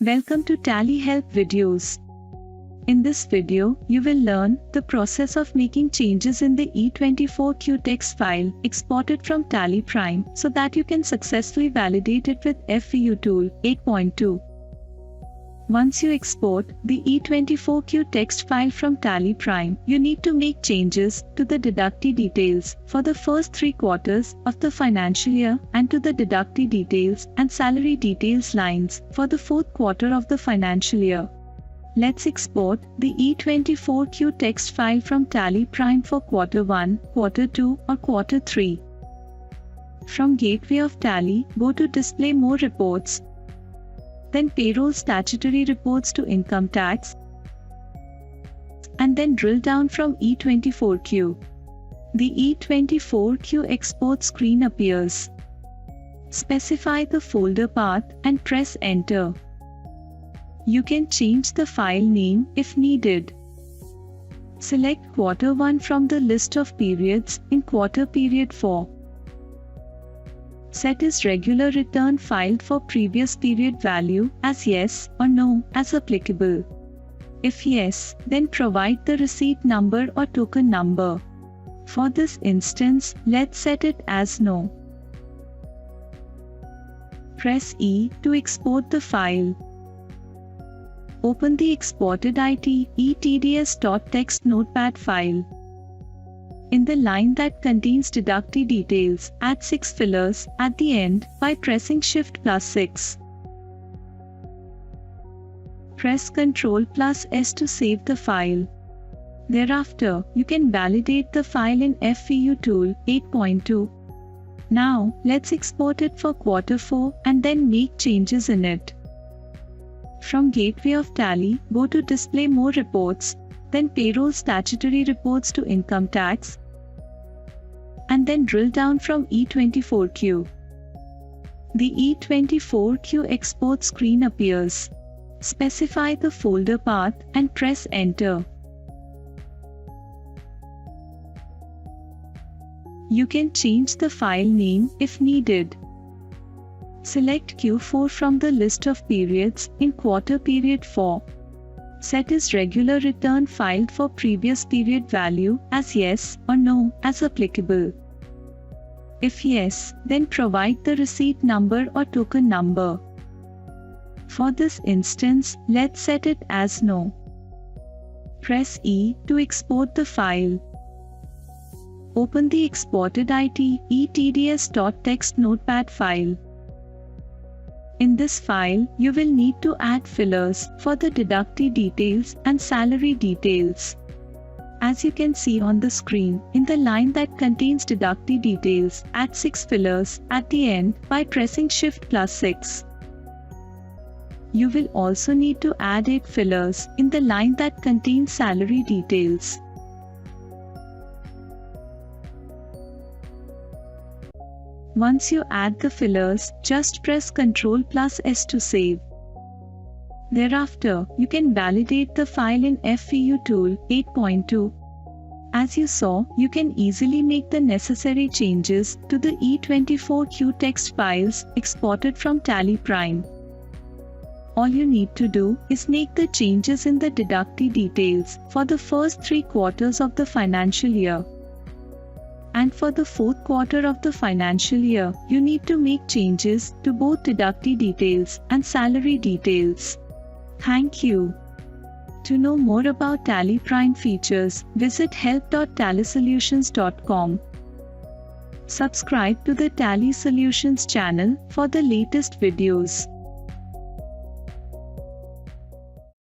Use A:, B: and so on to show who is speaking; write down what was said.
A: Welcome to TallyHelp videos. In this video, you will learn the process of making changes in the E-24Q text file exported from TallyPrime so that you can successfully validate it with FVU tool 8.2. Once you export the E-24Q text file from TallyPrime, you need to make changes to the deductee details for the first 3 quarters of the financial year and to the deductee details and salary details lines for the 4th quarter of the financial year. Let's export the E-24Q text file from TallyPrime for quarter 1, quarter 2 or quarter 3. From Gateway of Tally, go to Display More Reports, then Payroll Statutory Reports to Income Tax, and then drill down from E-24Q. The E-24Q export screen appears. Specify the folder path and press Enter. You can change the file name if needed. Select quarter 1 from the list of periods in quarter period 4. Set is regular return filed for previous period value as yes or no as applicable. If yes, then provide the receipt number or token number. For this instance, let's set it as no. Press E to export the file. Open the exported etds.txt notepad file. In the line that contains deductee details, add 6 fillers at the end by pressing Shift plus 6. Press Ctrl plus S to save the file. Thereafter, you can validate the file in FVU tool 8.2. Now, let's export it for quarter 4 and then make changes in it. From Gateway of Tally, go to Display More Reports, then Payroll Statutory Reports to Income Tax, and then drill down from E-24Q. The E-24Q export screen appears. Specify the folder path and press Enter. You can change the file name if needed. Select Q4 from the list of periods in quarter period 4. Set is regular return filed for previous period value as yes or no as applicable. If yes, then provide the receipt number or token number. For this instance, let's set it as no. Press E to export the file. Open the exported etds.txt notepad file. In this file, you will need to add fillers for the deductee details and salary details. As you can see on the screen, in the line that contains deductee details, add 6 fillers at the end by pressing Shift plus 6. You will also need to add 8 fillers in the line that contains salary details. Once you add the fillers, just press Ctrl plus S to save. Thereafter, you can validate the file in FVU tool 8.2. As you saw, you can easily make the necessary changes to the E-24Q text files exported from TallyPrime. All you need to do is make the changes in the deductee details for the first 3 quarters of the financial year. And for the 4th quarter of the financial year, you need to make changes to both deductee details and salary details. Thank you. To know more about TallyPrime features, visit help.tallysolutions.com. Subscribe to the Tally Solutions channel for the latest videos.